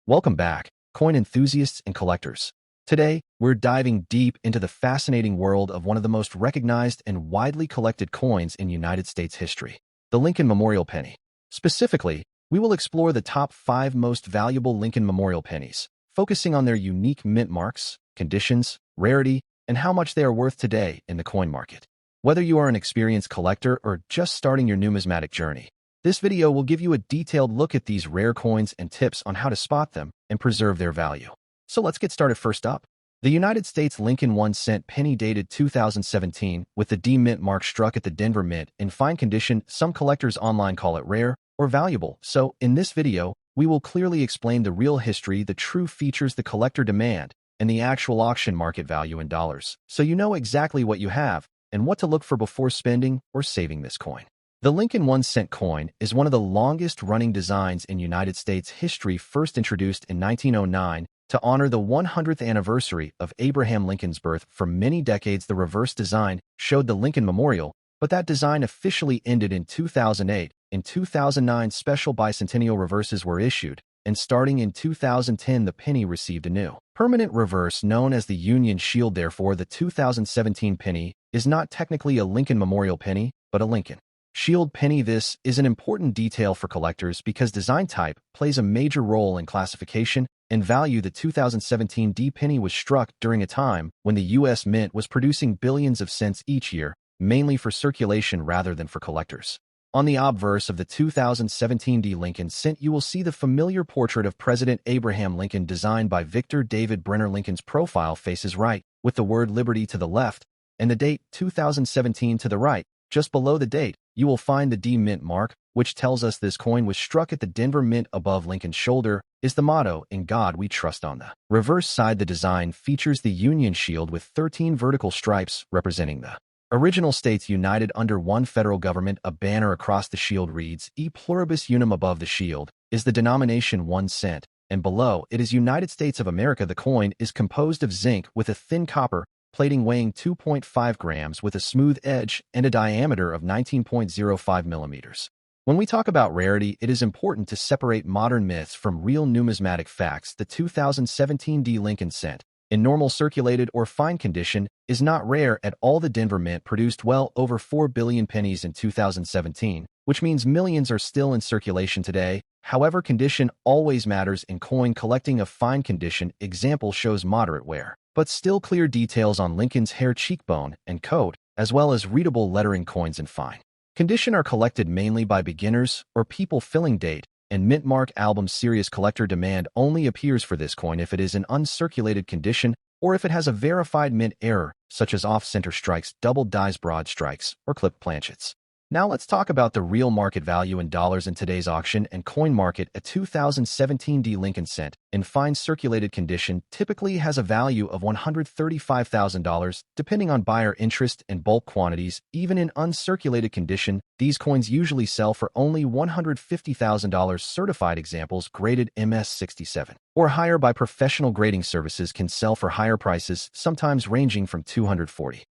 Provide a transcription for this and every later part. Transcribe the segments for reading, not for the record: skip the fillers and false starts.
Welcome back, coin enthusiasts and collectors. Today, we're diving deep into the fascinating world of one of the most recognized and widely collected coins in United States history, the Lincoln Memorial Penny. Specifically, we will explore the top 5 most valuable Lincoln Memorial pennies, focusing on their unique mint marks, conditions, rarity, and how much they are worth today in the coin market. Whether you are an experienced collector or just starting your numismatic journey, this video will give you a detailed look at these rare coins and tips on how to spot them and preserve their value. So let's get started. First up, the United States Lincoln 1-cent penny dated 2017 with the D mint mark struck at the Denver Mint in fine condition. Some collectors online call it rare or valuable. So in this video, we will clearly explain the real history, the true features, the collector demand, and the actual auction market value in dollars, so you know exactly what you have and what to look for before spending or saving this coin. The Lincoln 1-cent coin is one of the longest-running designs in United States history, first introduced in 1909 to honor the 100th anniversary of Abraham Lincoln's birth. For many decades, the reverse design showed the Lincoln Memorial, but that design officially ended in 2008. In 2009, special bicentennial reverses were issued, and starting in 2010, the penny received a new permanent reverse known as the Union Shield. Therefore, the 2017 penny is not technically a Lincoln Memorial penny, but a Lincoln Shield penny. This is an important detail for collectors because design type plays a major role in classification and value. The 2017 D penny was struck during a time when the U.S. Mint was producing billions of cents each year, mainly for circulation rather than for collectors. On the obverse of the 2017 D Lincoln cent, you will see the familiar portrait of President Abraham Lincoln designed by Victor David Brenner. Lincoln's profile faces right, with the word Liberty to the left, and the date 2017 to the right. Just below the date, you will find the D mint mark, which tells us this coin was struck at the Denver Mint. Above Lincoln's shoulder is the motto, "In God We Trust." On the reverse side, the design features the Union Shield with 13 vertical stripes representing the original states united under one federal government. A banner across the shield reads, "E pluribus unum." Above the shield is the denomination 1 cent, and below it is United States of America. The coin is composed of zinc with a thin copper plating weighing 2.5 grams with a smooth edge and a diameter of 19.05 millimeters. When we talk about rarity, it is important to separate modern myths from real numismatic facts. The 2017 D Lincoln cent, in normal circulated or fine condition, is not rare at all. The Denver Mint produced well over 4 billion pennies in 2017, which means millions are still in circulation today. However, condition always matters in coin collecting. A fine condition example shows moderate wear, but still clear details on Lincoln's hair, cheekbone, and coat, as well as readable lettering. Coins in fine condition are collected mainly by beginners or people filling date and mint mark albums. Serious collector demand only appears for this coin if it is in uncirculated condition or if it has a verified mint error, such as off-center strikes, double dies, broad strikes, or clipped planchets. Now let's talk about the real market value in dollars in today's auction and coin market. A 2017 D Lincoln cent, in fine circulated condition, typically has a value of $135,000, depending on buyer interest and bulk quantities. Even in uncirculated condition, these coins usually sell for only $150,000. Certified examples graded MS-67 or higher by professional grading services can sell for higher prices, sometimes ranging from $240,000,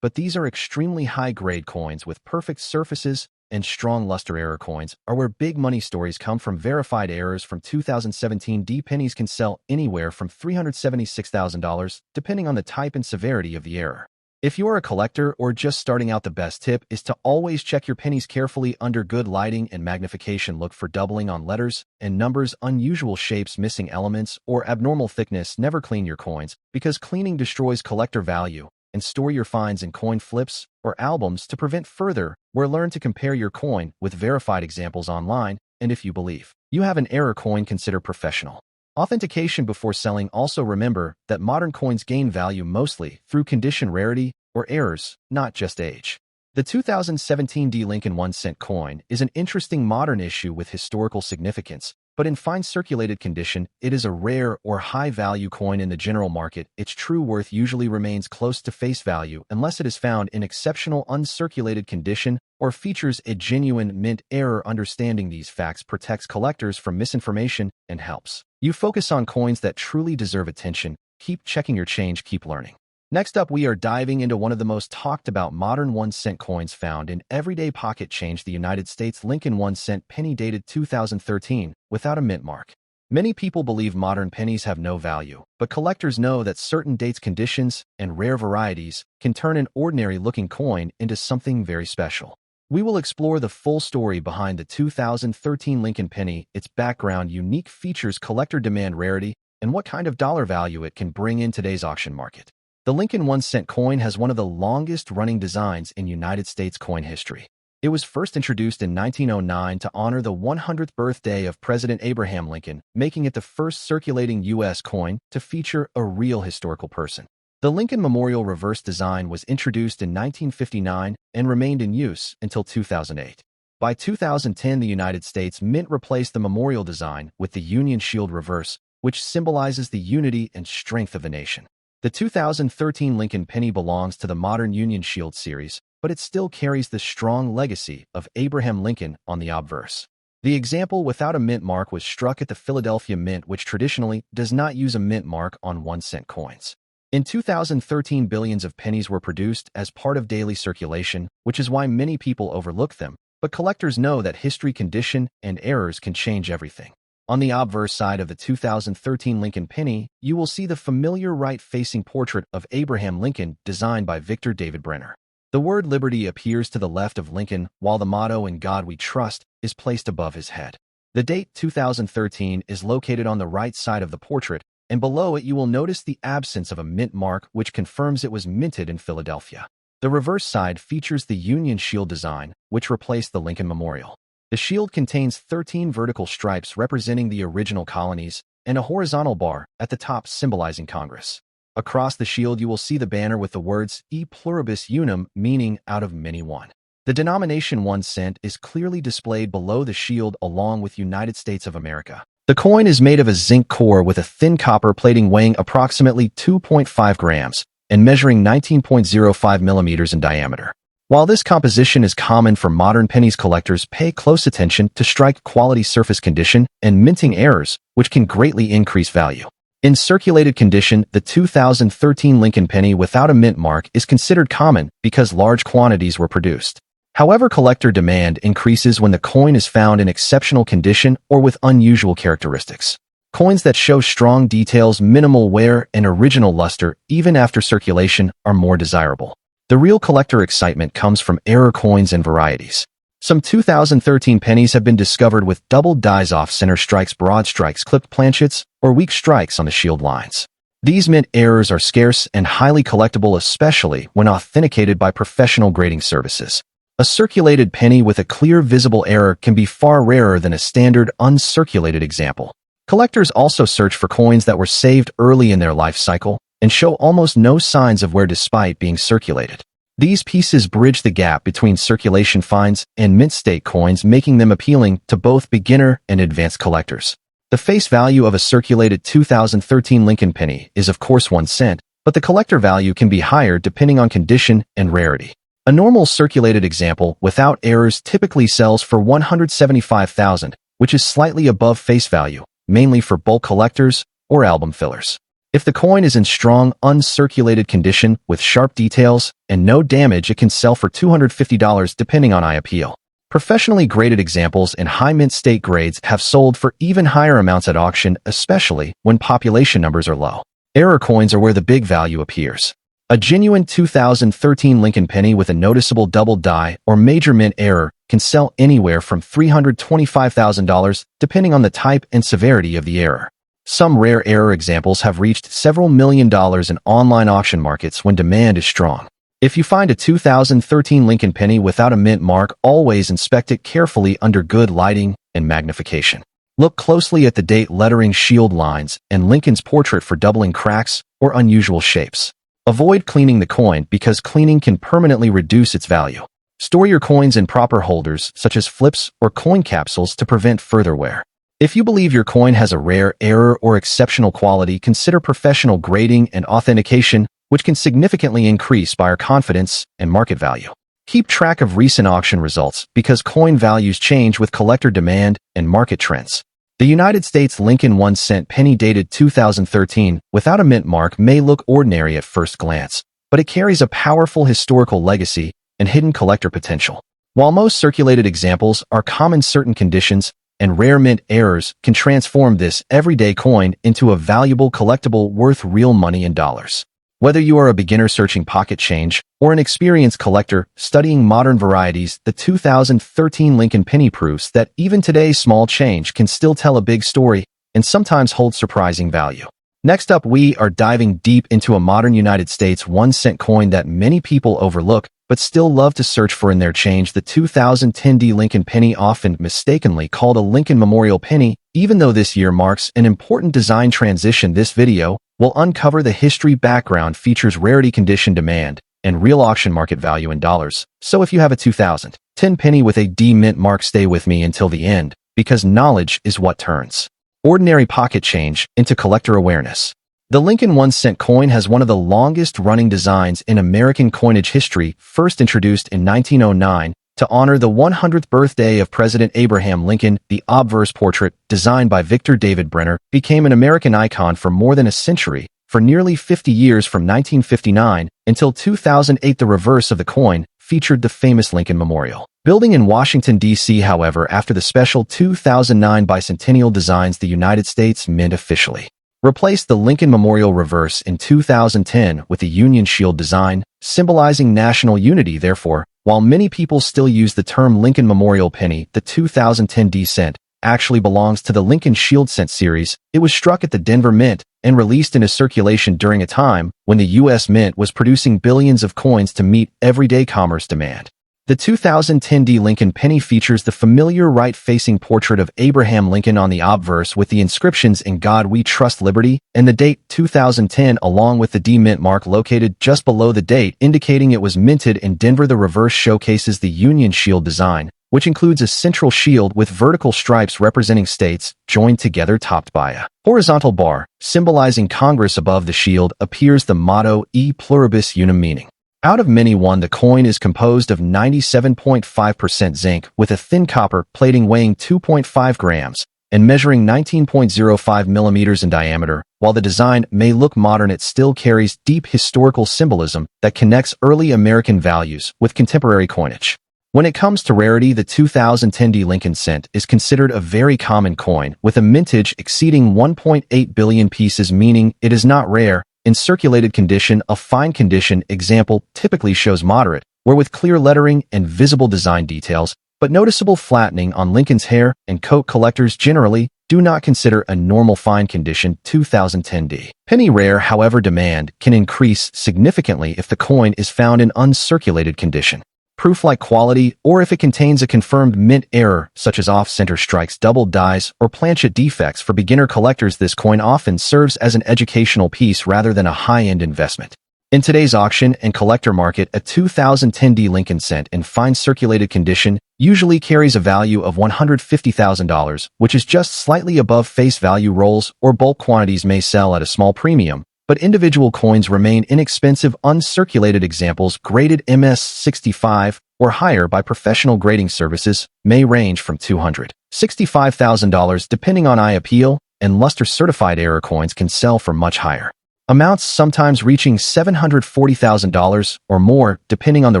but these are extremely high-grade coins with perfect surfaces and strong luster. Error coins are where big money stories come from. Verified errors from 2017 D pennies can sell anywhere from $376,000, depending on the type and severity of the error. If you are a collector or just starting out, the best tip is to always check your pennies carefully under good lighting and magnification. Look for doubling on letters and numbers, unusual shapes, missing elements, or abnormal thickness. Never clean your coins, because cleaning destroys collector value. And store your finds in coin flips or albums to prevent further wear. Learn to compare your coin with verified examples online, and if you believe you have an error coin, consider professional authentication before selling. Also remember that modern coins gain value mostly through condition, rarity, or errors, not just age. The 2017 D Lincoln 1-cent coin is an interesting modern issue with historical significance, but in fine circulated condition, it is a rare or high-value coin in the general market. Its true worth usually remains close to face value unless it is found in exceptional uncirculated condition or features a genuine mint error. Understanding these facts protects collectors from misinformation and helps you focus on coins that truly deserve attention. Keep checking your change, keep learning. Next up, we are diving into one of the most talked about modern 1-cent coins found in everyday pocket change, the United States Lincoln 1-cent penny dated 2013, without a mint mark. Many people believe modern pennies have no value, but collectors know that certain dates, conditions, and rare varieties can turn an ordinary-looking coin into something very special. We will explore the full story behind the 2013 Lincoln penny, its background, unique features, collector demand, rarity, and what kind of dollar value it can bring in today's auction market. The Lincoln 1-cent coin has one of the longest-running designs in United States coin history. It was first introduced in 1909 to honor the 100th birthday of President Abraham Lincoln, making it the first circulating U.S. coin to feature a real historical person. The Lincoln Memorial reverse design was introduced in 1959 and remained in use until 2008. By 2010, the United States Mint replaced the memorial design with the Union Shield reverse, which symbolizes the unity and strength of the nation. The 2013 Lincoln penny belongs to the modern Union Shield series, but it still carries the strong legacy of Abraham Lincoln on the obverse. The example without a mint mark was struck at the Philadelphia Mint, which traditionally does not use a mint mark on 1-cent coins. In 2013, billions of pennies were produced as part of daily circulation, which is why many people overlook them, but collectors know that history, condition, and errors can change everything. On the obverse side of the 2013 Lincoln penny, you will see the familiar right-facing portrait of Abraham Lincoln designed by Victor David Brenner. The word liberty appears to the left of Lincoln, while the motto "In God We Trust" is placed above his head. The date 2013 is located on the right side of the portrait, and below it you will notice the absence of a mint mark, which confirms it was minted in Philadelphia. The reverse side features the Union Shield design, which replaced the Lincoln Memorial. The shield contains 13 vertical stripes representing the original colonies and a horizontal bar at the top symbolizing Congress. Across the shield you will see the banner with the words "E pluribus unum," meaning out of many one. The denomination 1 cent is clearly displayed below the shield along with United States of America. The coin is made of a zinc core with a thin copper plating weighing approximately 2.5 grams and measuring 19.05 millimeters in diameter. While this composition is common for modern pennies, collectors pay close attention to strike quality, surface condition, and minting errors, which can greatly increase value. In circulated condition, the 2013 Lincoln penny without a mint mark is considered common because large quantities were produced. However, collector demand increases when the coin is found in exceptional condition or with unusual characteristics. Coins that show strong details, minimal wear, and original luster, even after circulation, are more desirable. The real collector excitement comes from error coins and varieties. Some 2013 pennies have been discovered with double dies, off-center strikes, broad strikes, clipped planchets, or weak strikes on the shield lines. These mint errors are scarce and highly collectible, especially when authenticated by professional grading services. A circulated penny with a clear visible error can be far rarer than a standard uncirculated example. Collectors also search for coins that were saved early in their life cycle and show almost no signs of wear despite being circulated. These pieces bridge the gap between circulation finds and mint state coins, making them appealing to both beginner and advanced collectors. The face value of a circulated 2013 Lincoln penny is of course 1 cent, but the collector value can be higher depending on condition and rarity. A normal circulated example without errors typically sells for $175,000, which is slightly above face value, mainly for bulk collectors or album fillers. If the coin is in strong, uncirculated condition with sharp details and no damage, it can sell for $250 depending on eye appeal. Professionally graded examples in high mint state grades have sold for even higher amounts at auction, especially when population numbers are low. Error coins are where the big value appears. A genuine 2013 Lincoln penny with a noticeable double die or major mint error can sell anywhere from $325,000 depending on the type and severity of the error. Some rare error examples have reached several $1 million in online auction markets when demand is strong. If you find a 2013 Lincoln penny without a mint mark, always inspect it carefully under good lighting and magnification. Look closely at the date, lettering, shield lines, and Lincoln's portrait for doubling cracks or unusual shapes. Avoid cleaning the coin because cleaning can permanently reduce its value. Store your coins in proper holders, such as flips or coin capsules, to prevent further wear. If you believe your coin has a rare, error, or exceptional quality, consider professional grading and authentication, which can significantly increase buyer confidence and market value. Keep track of recent auction results because coin values change with collector demand and market trends. The United States Lincoln 1 cent penny dated 2013 without a mint mark may look ordinary at first glance, but it carries a powerful historical legacy and hidden collector potential. While most circulated examples are common, certain conditions and rare mint errors can transform this everyday coin into a valuable collectible worth real money in dollars. Whether you are a beginner searching pocket change or an experienced collector studying modern varieties, the 2013 Lincoln penny proves that even today's small change can still tell a big story and sometimes hold surprising value. Next up, we are diving deep into a modern United States 1-cent coin that many people overlook but still love to search for in their change. The 2010 Lincoln penny, often mistakenly called a Lincoln Memorial penny, even though this year marks an important design transition. This video will uncover the history, background, features, rarity, condition, demand, and real auction market value in dollars. So if you have a 2010 penny with a D mint mark, stay with me until the end, because knowledge is what turns ordinary pocket change into collector awareness. The Lincoln 1-cent coin has one of the longest-running designs in American coinage history. First introduced in 1909 to honor the 100th birthday of President Abraham Lincoln, the obverse portrait, designed by Victor David Brenner, became an American icon for more than a century. For nearly 50 years, from 1959 until 2008, the reverse of the coin featured the famous Lincoln Memorial building in Washington, D.C. However, after the special 2009 bicentennial designs, the United States Mint officially replaced the Lincoln Memorial reverse in 2010 with the Union Shield design, symbolizing national unity. Therefore, while many people still use the term Lincoln Memorial penny, the 2010 D cent actually belongs to the Lincoln Shield cent series. It was struck at the Denver Mint and released into circulation during a time when the U.S. Mint was producing billions of coins to meet everyday commerce demand. The 2010 D Lincoln penny features the familiar right-facing portrait of Abraham Lincoln on the obverse with the inscriptions "In God We Trust, Liberty," and the date 2010, along with the D mint mark located just below the date, indicating it was minted in Denver. The reverse showcases the Union Shield design, which includes a central shield with vertical stripes representing states joined together, topped by a horizontal bar symbolizing Congress. Above the shield appears the motto "E pluribus unum," meaning out of many one. The coin is composed of 97.5% zinc with a thin copper plating weighing 2.5 grams and measuring 19.05 millimeters in diameter. While the design may look modern, it still carries deep historical symbolism that connects early American values with contemporary coinage. When it comes to rarity, the 2010 D Lincoln cent is considered a very common coin, with a mintage exceeding 1.8 billion pieces, meaning it is not rare. In circulated condition, a fine condition example typically shows moderate, where with clear lettering and visible design details, but noticeable flattening on Lincoln's hair and coat. Collectors generally do not consider a normal fine condition 2010 D penny rare. However, demand can increase significantly if the coin is found in uncirculated condition, proof-like quality, or if it contains a confirmed mint error, such as off-center strikes, double dies, or planchet defects. For beginner collectors, this coin often serves as an educational piece rather than a high-end investment. In today's auction and collector market, a 2010 D Lincoln cent in fine circulated condition usually carries a value of $150,000, which is just slightly above face value. Rolls or bulk quantities may sell at a small premium, but individual coins remain inexpensive. Uncirculated examples, graded MS-65 or higher by professional grading services, may range from $265,000 depending on eye appeal, and luster-certified error coins can sell for much higher amounts, sometimes reaching $740,000 or more, depending on the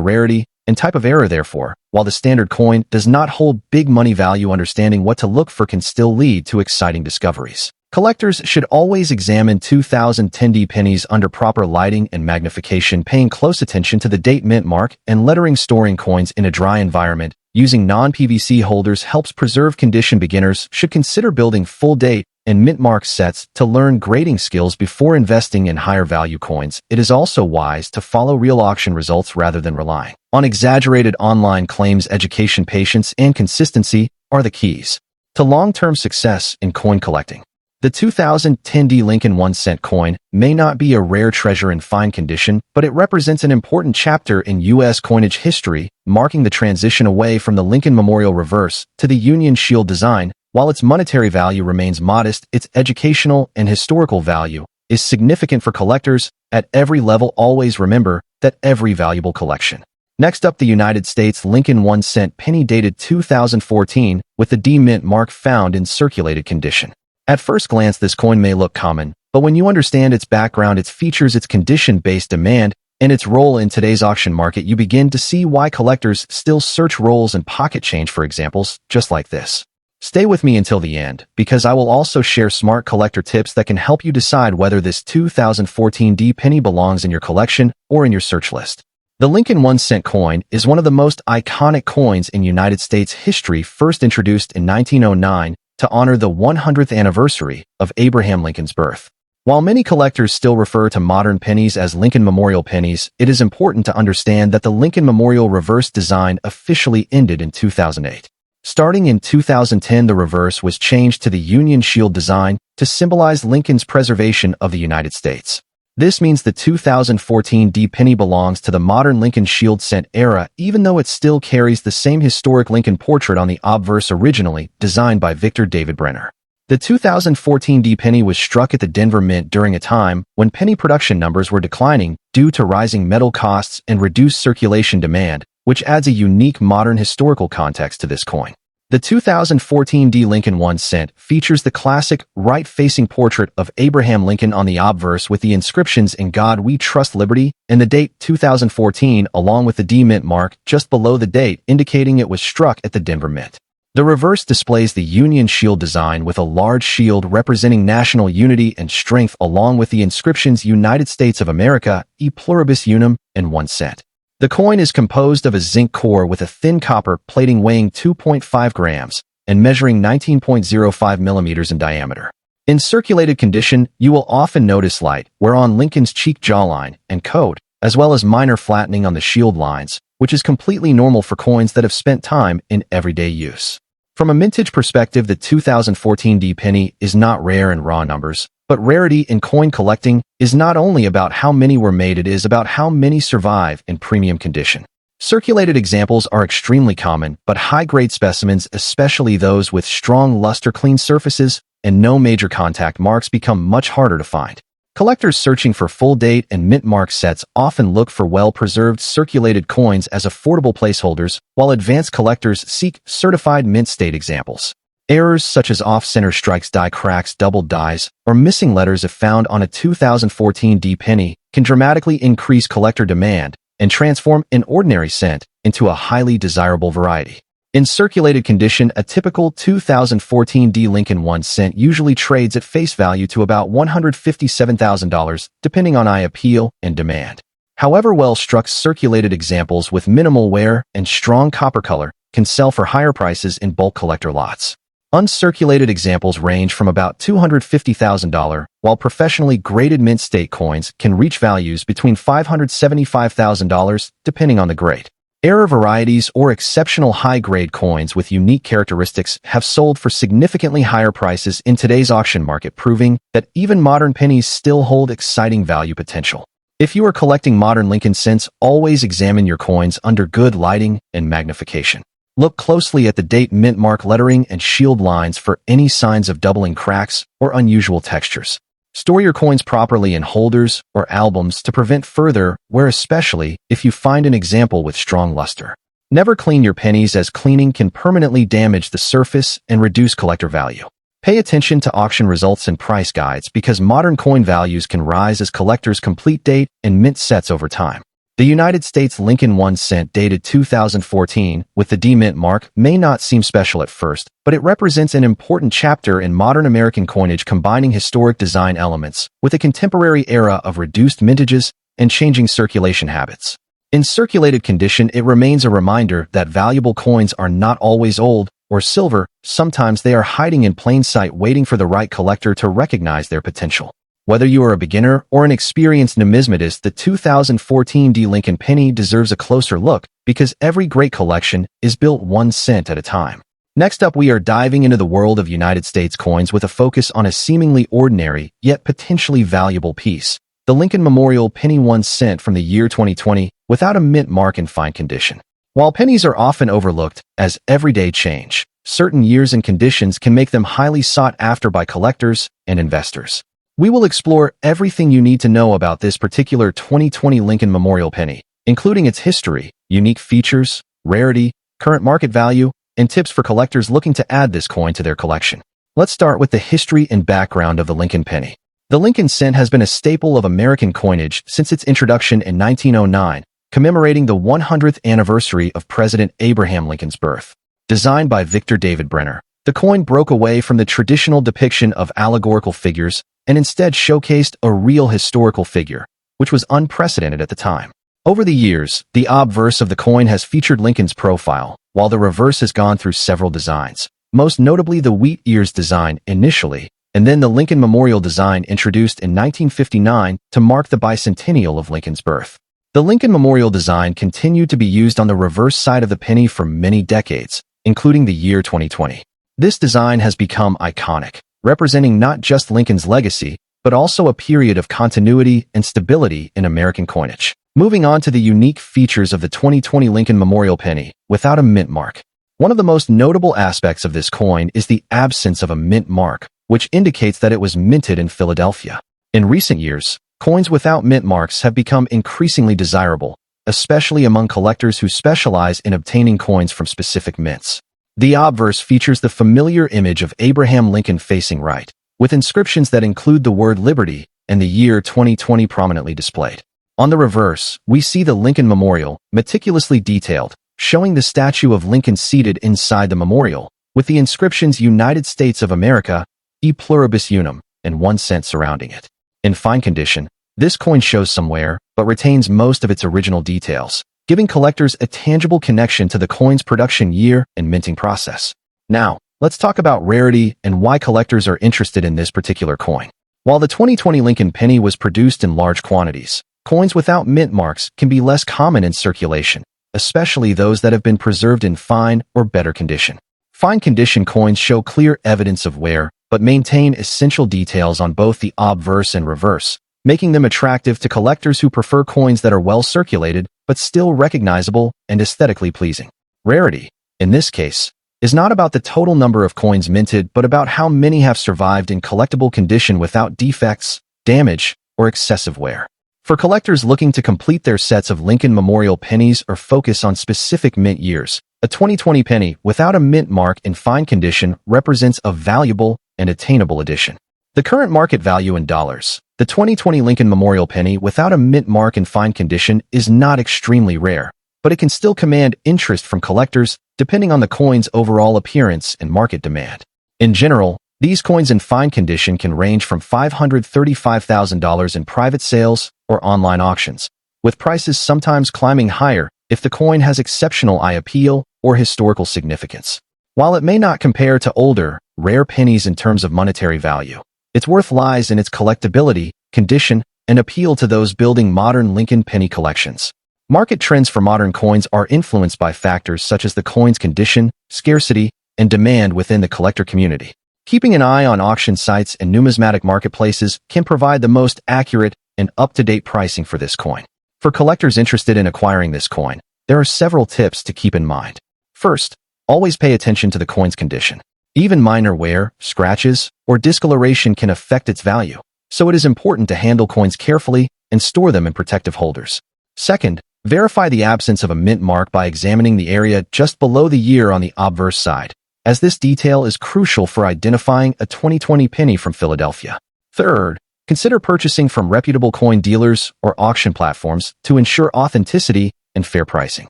rarity and type of error. Therefore, while the standard coin does not hold big money value, understanding what to look for can still lead to exciting discoveries. Collectors should always examine 2010 D pennies under proper lighting and magnification, paying close attention to the date, mint mark, and lettering. Storing coins in a dry environment using non-PVC holders helps preserve condition. Beginners should consider building full date and mint mark sets to learn grading skills before investing in higher value coins. It is also wise to follow real auction results rather than relying on exaggerated online claims. Education, patience, and consistency are the keys to long-term success in coin collecting. The 2010 D Lincoln 1-cent coin may not be a rare treasure in fine condition, but it represents an important chapter in U.S. coinage history, marking the transition away from the Lincoln Memorial reverse to the Union Shield design. While its monetary value remains modest, its educational and historical value is significant for collectors at every level. Always remember that every valuable collection. Next up, the United States Lincoln 1-cent penny, dated 2014, with the D mint mark, found in circulated condition. At first glance, this coin may look common, but when you understand its background, its features, its condition-based demand, and its role in today's auction market, you begin to see why collectors still search rolls and pocket change for examples just like this. Stay with me until the end, because I will also share smart collector tips that can help you decide whether this 2014 D penny belongs in your collection or in your search list. The Lincoln 1-cent coin is one of the most iconic coins in United States history, first introduced in 1909 to honor the 100th anniversary of Abraham Lincoln's birth. While many collectors still refer to modern pennies as Lincoln Memorial pennies, it is important to understand that the Lincoln Memorial reverse design officially ended in 2008. Starting in 2010, the reverse was changed to the Union Shield design to symbolize Lincoln's preservation of the United States. This means the 2014 D penny belongs to the modern Lincoln Shield cent era, even though it still carries the same historic Lincoln portrait on the obverse originally designed by Victor David Brenner. The 2014 D penny was struck at the Denver Mint during a time when penny production numbers were declining due to rising metal costs and reduced circulation demand, which adds a unique modern historical context to this coin. The 2014 D Lincoln 1 cent features the classic right-facing portrait of Abraham Lincoln on the obverse with the inscriptions "In God We Trust Liberty" and the date 2014, along with the D Mint mark just below the date indicating it was struck at the Denver Mint. The reverse displays the Union Shield design with a large shield representing national unity and strength, along with the inscriptions "United States of America, E Pluribus Unum," and 1 cent. The coin is composed of a zinc core with a thin copper plating weighing 2.5 grams and measuring 19.05 millimeters in diameter. In circulated condition, you will often notice light wear on Lincoln's cheek jawline and coat, as well as minor flattening on the shield lines, which is completely normal for coins that have spent time in everyday use. From a mintage perspective, the 2014 D penny is not rare in raw numbers, but rarity in coin collecting is not only about how many were made, it is about how many survive in premium condition. Circulated examples are extremely common, but high-grade specimens, especially those with strong luster, clean surfaces, and no major contact marks, become much harder to find. Collectors searching for full date and mint mark sets often look for well-preserved circulated coins as affordable placeholders, while advanced collectors seek certified mint state examples. Errors such as off-center strikes, die cracks, doubled dies, or missing letters, if found on a 2014 D penny, can dramatically increase collector demand and transform an ordinary cent into a highly desirable variety. In circulated condition, a typical 2014 D Lincoln 1 cent usually trades at face value to about $157,000, depending on eye appeal and demand. However, well-struck circulated examples with minimal wear and strong copper color can sell for higher prices in bulk collector lots. Uncirculated examples range from about $250,000, while professionally graded mint state coins can reach values between $575,000, depending on the grade. Error varieties or exceptional high-grade coins with unique characteristics have sold for significantly higher prices in today's auction market, proving that even modern pennies still hold exciting value potential. If you are collecting modern Lincoln cents, always examine your coins under good lighting and magnification. Look closely at the date, mint mark lettering, and shield lines for any signs of doubling, cracks, or unusual textures. Store your coins properly in holders or albums to prevent further wear, especially if you find an example with strong luster. Never clean your pennies, as cleaning can permanently damage the surface and reduce collector value. Pay attention to auction results and price guides, because modern coin values can rise as collectors complete date and mint sets over time. The United States Lincoln 1 cent dated 2014 with the D mint mark may not seem special at first, but it represents an important chapter in modern American coinage, combining historic design elements with a contemporary era of reduced mintages and changing circulation habits. In circulated condition, it remains a reminder that valuable coins are not always old or silver. Sometimes they are hiding in plain sight, waiting for the right collector to recognize their potential. Whether you are a beginner or an experienced numismatist, the 2014 D Lincoln penny deserves a closer look, because every great collection is built 1 cent at a time. Next up, we are diving into the world of United States coins with a focus on a seemingly ordinary yet potentially valuable piece, the Lincoln Memorial Penny 1 cent from the year 2020, without a mint mark in fine condition. While pennies are often overlooked as everyday change, certain years and conditions can make them highly sought after by collectors and investors. We will explore everything you need to know about this particular 2020 Lincoln Memorial penny, including its history, unique features, rarity, current market value, and tips for collectors looking to add this coin to their collection. Let's start with the history and background of the Lincoln penny. The Lincoln cent has been a staple of American coinage since its introduction in 1909, commemorating the 100th anniversary of President Abraham Lincoln's birth. Designed by Victor David Brenner, The coin broke away from the traditional depiction of allegorical figures and instead showcased a real historical figure, which was unprecedented at the time. Over the years, the obverse of the coin has featured Lincoln's profile, while the reverse has gone through several designs, most notably the wheat ears design initially, and then the Lincoln Memorial design introduced in 1959 to mark the bicentennial of Lincoln's birth. The Lincoln Memorial design continued to be used on the reverse side of the penny for many decades, including the year 2020. This design has become iconic, representing not just Lincoln's legacy, but also a period of continuity and stability in American coinage. Moving on to the unique features of the 2020 Lincoln Memorial penny, without a mint mark. One of the most notable aspects of this coin is the absence of a mint mark, which indicates that it was minted in Philadelphia. In recent years, coins without mint marks have become increasingly desirable, especially among collectors who specialize in obtaining coins from specific mints. The obverse features the familiar image of Abraham Lincoln facing right, with inscriptions that include the word liberty and the year 2020 prominently displayed. On the reverse, we see the Lincoln Memorial, meticulously detailed, showing the statue of Lincoln seated inside the memorial, with the inscriptions United States of America, E pluribus unum, and 1 cent surrounding it. In fine condition, this coin shows some wear, but retains most of its original details, giving collectors a tangible connection to the coin's production year and minting process. Now, let's talk about rarity and why collectors are interested in this particular coin. While the 2020 Lincoln penny was produced in large quantities, coins without mint marks can be less common in circulation, especially those that have been preserved in fine or better condition. Fine condition coins show clear evidence of wear, but maintain essential details on both the obverse and reverse, making them attractive to collectors who prefer coins that are well circulated but still recognizable and aesthetically pleasing. Rarity, in this case, is not about the total number of coins minted but about how many have survived in collectible condition without defects, damage, or excessive wear. For collectors looking to complete their sets of Lincoln Memorial pennies or focus on specific mint years, a 2020 penny without a mint mark in fine condition represents a valuable and attainable addition. The current market value in dollars. The 2020 Lincoln Memorial penny without a mint mark in fine condition is not extremely rare, but it can still command interest from collectors depending on the coin's overall appearance and market demand. In general, these coins in fine condition can range from $535,000 in private sales or online auctions, with prices sometimes climbing higher if the coin has exceptional eye appeal or historical significance. While it may not compare to older, rare pennies in terms of monetary value, its worth lies in its collectability, condition, and appeal to those building modern Lincoln penny collections. Market trends for modern coins are influenced by factors such as the coin's condition, scarcity, and demand within the collector community. Keeping an eye on auction sites and numismatic marketplaces can provide the most accurate and up-to-date pricing for this coin. For collectors interested in acquiring this coin, there are several tips to keep in mind. First, always pay attention to the coin's condition. Even minor wear, scratches, or discoloration can affect its value, so it is important to handle coins carefully and store them in protective holders. Second, verify the absence of a mint mark by examining the area just below the year on the obverse side, as this detail is crucial for identifying a 2020 penny from Philadelphia. Third, consider purchasing from reputable coin dealers or auction platforms to ensure authenticity and fair pricing.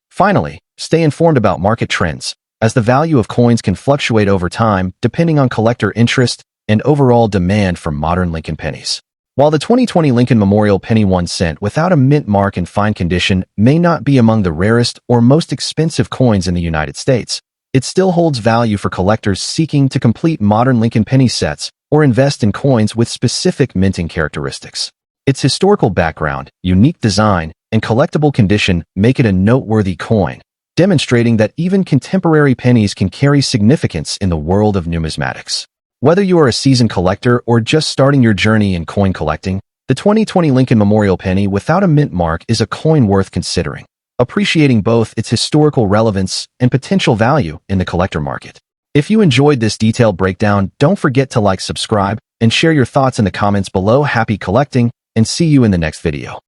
Finally, stay informed about market trends, as the value of coins can fluctuate over time depending on collector interest and overall demand for modern Lincoln pennies. While the 2020 Lincoln Memorial penny 1 cent without a mint mark in fine condition may not be among the rarest or most expensive coins in the United States, it still holds value for collectors seeking to complete modern Lincoln penny sets or invest in coins with specific minting characteristics. Its historical background, unique design, and collectible condition make it a noteworthy coin, demonstrating that even contemporary pennies can carry significance in the world of numismatics. Whether you are a seasoned collector or just starting your journey in coin collecting, the 2020 Lincoln Memorial penny without a mint mark is a coin worth considering, appreciating both its historical relevance and potential value in the collector market. If you enjoyed this detailed breakdown, don't forget to like, subscribe, and share your thoughts in the comments below. Happy collecting, and see you in the next video.